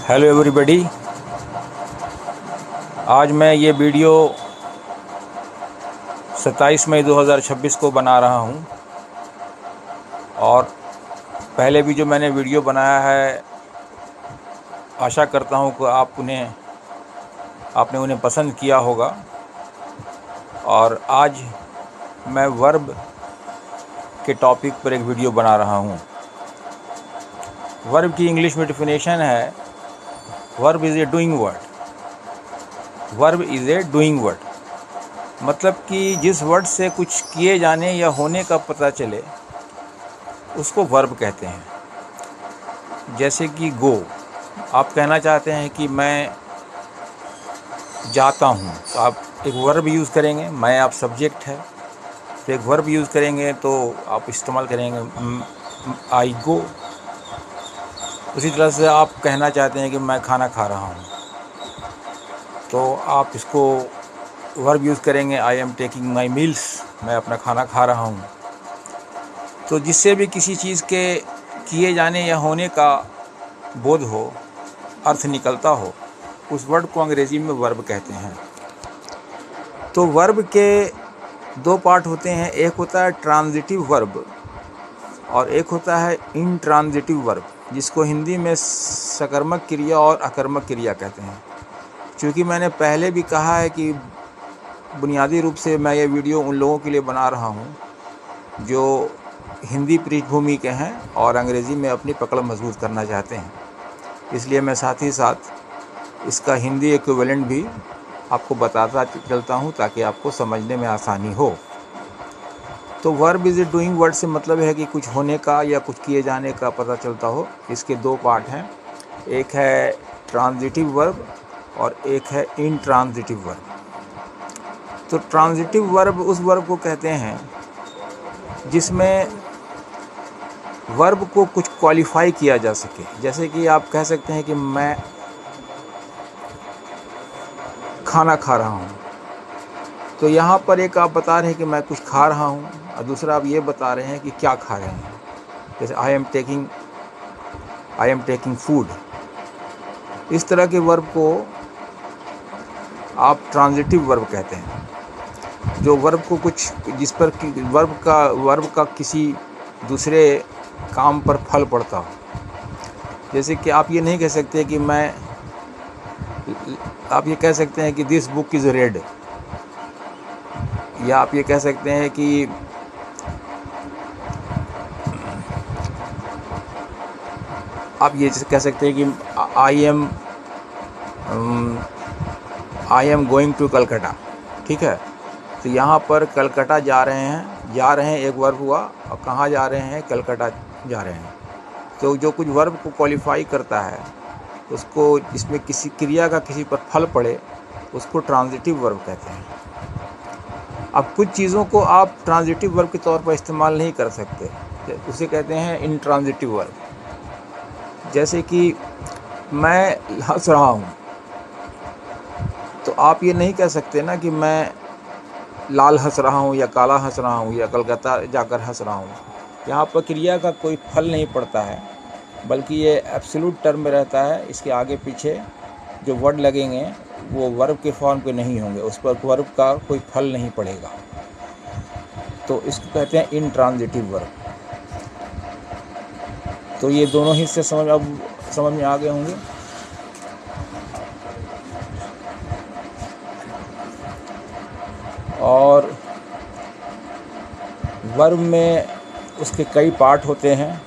Hello everybody. आज मैं ये वीडियो 27 मई 2026 को बना रहा हूँ और पहले भी जो मैंने वीडियो बनाया है आशा करता हूँ कि आपने उन्हें पसंद किया होगा। और आज मैं वर्ब के टॉपिक पर एक वीडियो बना रहा हूँ। वर्ब की इंग्लिश में डेफिनेशन है verb is a doing word. Verb is a doing word मतलब कि जिस वर्ड से कुछ किए जाने या होने का पता चले उसको वर्ब कहते हैं। जैसे कि गो, आप कहना चाहते हैं कि मैं जाता हूँ तो आप एक वर्ब यूज़ करेंगे। मैं आप सब्जेक्ट है तो एक वर्ब यूज़ करेंगे तो आप इस्तेमाल करेंगे आई गो। उसी तरह से आप कहना चाहते हैं कि मैं खाना खा रहा हूँ तो आप इसको वर्ब यूज़ करेंगे I am taking my meals, मैं अपना खाना खा रहा हूँ। तो जिससे भी किसी चीज़ के किए जाने या होने का बोध हो, अर्थ निकलता हो, उस वर्ड को अंग्रेज़ी में वर्ब कहते हैं। तो वर्ब के दो पार्ट होते हैं, एक होता है ट्रांजिटिव वर्ब और एक होता है इनट्रांजिटिव वर्ब, जिसको हिंदी में सकर्मक क्रिया और अकर्मक क्रिया कहते हैं। क्योंकि मैंने पहले भी कहा है कि बुनियादी रूप से मैं ये वीडियो उन लोगों के लिए बना रहा हूँ जो हिंदी पृष्ठभूमि के हैं और अंग्रेज़ी में अपनी पकड़ मजबूत करना चाहते हैं। इसलिए मैं साथ ही साथ इसका हिंदी इक्विवेलेंट भी आपको बताता चलता हूँ ताकि आपको समझने में आसानी हो। तो verb is a doing word से मतलब है कि कुछ होने का या कुछ किए जाने का पता चलता हो। इसके दो पार्ट हैं, एक है ट्रांजिटिव वर्ब और एक है इनट्रांजिटिव वर्ब। तो ट्रांजिटिव वर्ब उस वर्ब को कहते हैं जिसमें वर्ब को कुछ क्वालिफाई किया जा सके। जैसे कि आप कह सकते हैं कि मैं खाना खा रहा हूँ, तो यहाँ पर एक आप बता रहे हैं कि मैं कुछ खा रहा हूँ और दूसरा आप ये बता रहे हैं कि क्या खा रहे हैं। जैसे आई एम टेकिंग फूड। इस तरह के वर्ब को आप ट्रांजिटिव वर्ब कहते हैं, जो वर्ब को कुछ जिस पर वर्ब का किसी दूसरे काम पर फल पड़ता हो। जैसे कि आप ये नहीं कह सकते कि आप ये कह सकते हैं कि दिस बुक इज़ रेड, या आप ये कह सकते हैं कि आप ये कह सकते हैं कि I am going to Calcutta. ठीक है, तो यहाँ पर कलकत्ता जा रहे हैं एक वर्ब हुआ, और कहाँ जा रहे हैं, कलकत्ता जा रहे हैं। तो जो कुछ वर्ब को क्वालिफाई करता है उसको, जिसमें किसी क्रिया का किसी पर फल पड़े, उसको ट्रांजिटिव वर्ब कहते हैं। अब कुछ चीज़ों को आप ट्रांजिटिव वर्ब के तौर पर इस्तेमाल नहीं कर सकते, उसे कहते हैं इनट्रांजिटिव वर्ब। जैसे कि मैं हंस रहा हूँ, तो आप ये नहीं कह सकते ना कि मैं लाल हंस रहा हूँ या काला हंस रहा हूँ या कलकत्ता जाकर हंस रहा हूँ। यहाँ पर क्रिया का कोई फल नहीं पड़ता है, बल्कि ये एब्सोल्यूट टर्म में रहता है। इसके आगे पीछे जो वर्ड लगेंगे वो वर्ब के फॉर्म के नहीं होंगे, उस पर वर्ब का कोई फल नहीं पड़ेगा। तो इसको कहते हैं इनट्रांजिटिव वर्ब। तो ये दोनों हिस्से समझ में आ गए होंगे। और वर्ब में उसके कई पार्ट होते हैं,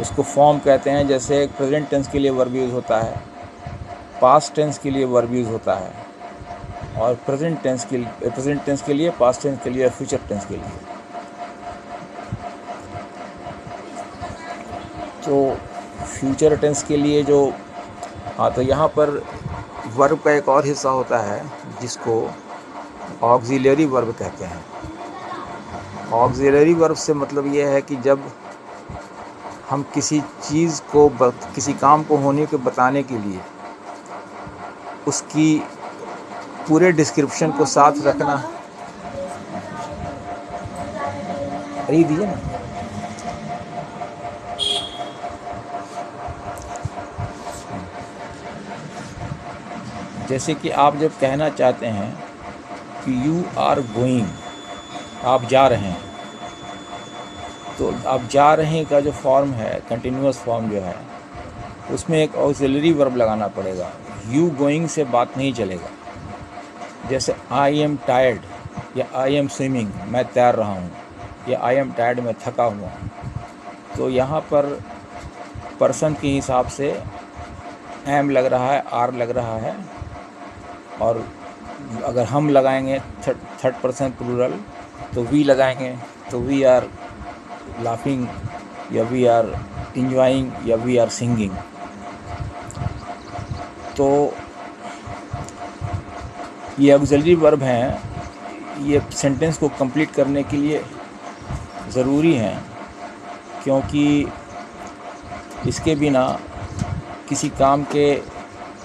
उसको फॉर्म कहते हैं। जैसे प्रेजेंट टेंस के लिए वर्ब यूज़ होता है, पास्ट टेंस के लिए वर्ब यूज़ होता है, और प्रेजेंट टेंस के लिए, पास्ट टेंस के लिए और फ्यूचर टेंस के लिए। तो फ्यूचर टेंस के लिए तो यहाँ पर वर्ब का एक और हिस्सा होता है जिसको ऑक्सिलरी वर्ब कहते हैं। ऑक्सिलरी वर्ब से मतलब ये है कि जब हम किसी चीज़ को, किसी काम को होने के बताने के लिए उसकी पूरे डिस्क्रिप्शन को साथ रखना। अरे दिए ना, जैसे कि आप जब कहना चाहते हैं कि यू आर गोइंग, आप जा रहे हैं, तो आप जा रहे हैं का जो फॉर्म है, कंटिन्यूअस फॉर्म जो है, उसमें एक ऑक्सिलरी वर्ब लगाना पड़ेगा। यू गोइंग से बात नहीं चलेगा। जैसे आई एम टायर्ड या आई एम स्विमिंग, मैं तैर रहा हूँ, या आई एम टायर्ड, मैं थका हुआ हूँ। तो यहाँ पर पर्सन के हिसाब से एम लग रहा है, आर लग रहा है, और अगर हम लगाएंगे थर्ड पर्सन प्लूरल तो वी लगाएंगे, तो वी आर लाफिंग, या वी आर इंजॉइंग, या वी आर सिंगिंग। तो ये ऑक्सिलरी वर्ब हैं, ये सेंटेंस को कंप्लीट करने के लिए ज़रूरी हैं, क्योंकि इसके बिना किसी काम के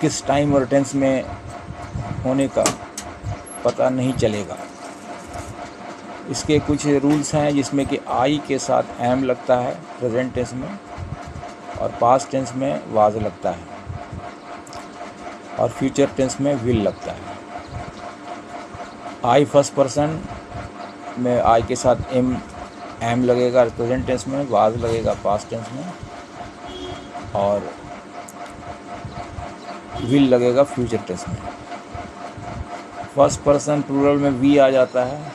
किस टाइम और टेंस में होने का पता नहीं चलेगा। इसके कुछ रूल्स हैं, जिसमें कि आई के साथ एम लगता है प्रेजेंट टेंस में, और पास्ट टेंस में वाज लगता है, और फ्यूचर टेंस में विल लगता है। आई फर्स्ट पर्सन में आई के साथ एम लगेगा प्रेजेंट टेंस में, वाज लगेगा पास्ट टेंस में, और विल लगेगा फ्यूचर टेंस में। फर्स्ट पर्सन प्लूरल में वी आ जाता है,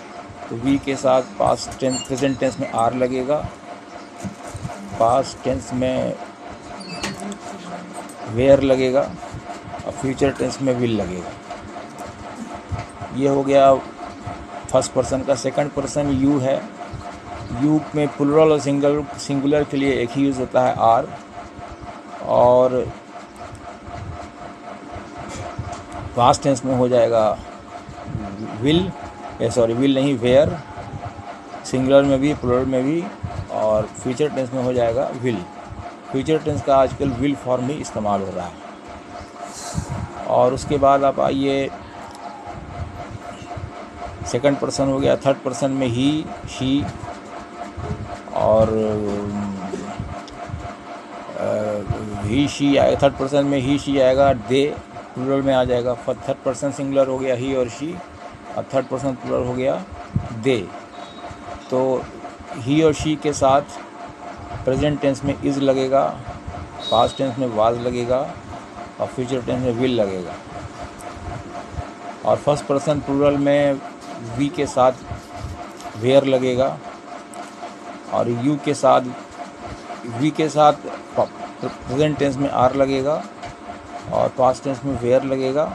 तो वी के साथ पास्ट टेंस प्रेजेंट टेंस में आर लगेगा, पास्ट टेंस में वेयर लगेगा, और फ्यूचर टेंस में विल लगेगा। ये हो गया फर्स्ट पर्सन का। सेकंड पर्सन यू है। यू में प्लूरल और सिंगुलर के लिए एक ही यूज़ होता है आर, और पास्ट टेंस में हो जाएगा विल, विल नहीं, वेयर, सिंगुलर में भी प्लूरल में भी, और फ्यूचर टेंस में हो जाएगा विल। फ्यूचर टेंस का आजकल विल फॉर्म भी इस्तेमाल हो रहा है। और उसके बाद आप आइए, सेकंड पर्सन हो गया। थर्ड पर्सन में ही, शी, और ही शी आएगा। थर्ड पर्सन में ही शी आएगा, दे प्लूरल में आ जाएगा। थर्ड पर्सन सिंगुलर हो गया ही और शी, और थर्ड पर्सन प्लूरल हो गया दे। तो ही और शी के साथ प्रेजेंट टेंस में इज़ लगेगा, पास्ट टेंस में वाज लगेगा, और फ्यूचर टेंस में विल लगेगा। और फर्स्ट पर्सन प्लूरल में वी के साथ वेयर लगेगा, और यू के साथ वी के साथ प्रेजेंट टेंस में आर लगेगा, और पास्ट टेंस में वेयर लगेगा,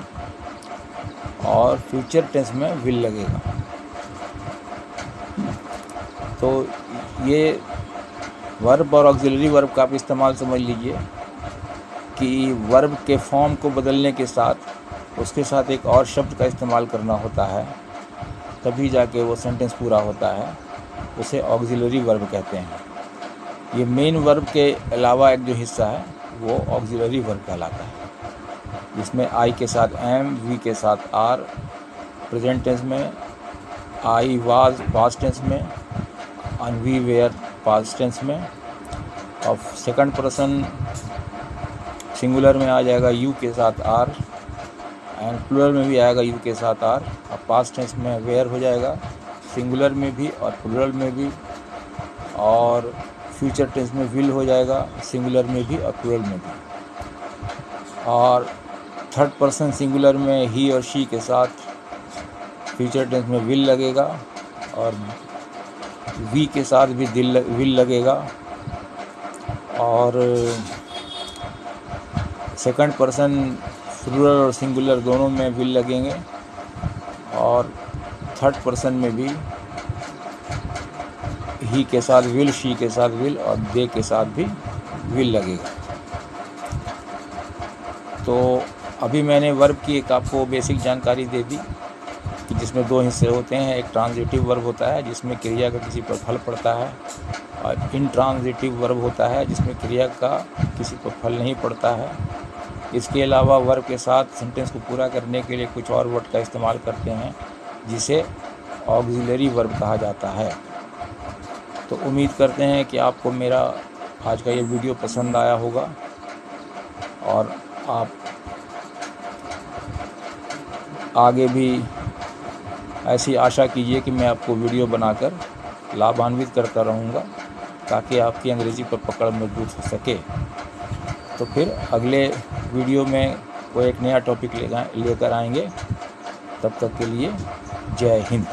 और फ्यूचर टेंस में विल लगेगा। तो ये वर्ब और ऑक्सिलरी वर्ब का आप इस्तेमाल समझ लीजिए कि वर्ब के फॉर्म को बदलने के साथ उसके साथ एक और शब्द का इस्तेमाल करना होता है, तभी जाके वो सेंटेंस पूरा होता है। उसे ऑक्सिलरी वर्ब कहते हैं। ये मेन वर्ब के अलावा एक जो हिस्सा है वो ऑक्सिलरी वर्ब कहलाता है, जिसमें आई के साथ एम, वी के साथ आर प्रेजेंट टेंस में, आई वाज पास्ट टेंस में, and we were past tense में, और सेकंड पर्सन सिंगुलर में आ जाएगा यू के साथ आर, एंड प्लूरल में भी आएगा यू के साथ आर, और पास्ट टेंस में वेयर हो जाएगा, सिंगुलर में भी और प्लूरल में भी, और फ्यूचर टेंस में विल हो जाएगा, सिंगुलर में भी और प्लूरल में भी। और थर्ड पर्सन सिंगुलर में ही और शी के साथ फ्यूचर टेंस में विल लगेगा, और वी के साथ भी विल लगेगा, और सेकंड पर्सन प्लूरल और सिंगुलर दोनों में विल लगेंगे, और थर्ड पर्सन में भी ही के साथ विल, शी के साथ विल, और दे के साथ भी विल लगेगा। तो अभी मैंने वर्ब की एक आपको बेसिक जानकारी दे दी कि जिसमें दो हिस्से होते हैं। एक ट्रांजिटिव वर्ब होता है जिसमें क्रिया का किसी पर फल पड़ता है, और इंट्रांजिटिव वर्ब होता है जिसमें क्रिया का किसी पर फल नहीं पड़ता है। इसके अलावा वर्ब के साथ सेंटेंस को पूरा करने के लिए कुछ और वर्ड का इस्तेमाल करते हैं, जिसे ऑक्सिलरी वर्ब कहा जाता है। तो उम्मीद करते हैं कि आपको मेरा आज का ये वीडियो पसंद आया होगा, और आप आगे भी ऐसी आशा कीजिए कि मैं आपको वीडियो बनाकर लाभान्वित करता रहूँगा, ताकि आपकी अंग्रेज़ी पर पकड़ मजबूत हो सके। तो फिर अगले वीडियो में कोई एक नया टॉपिक लेकर आएंगे। तब तक के लिए जय हिंद।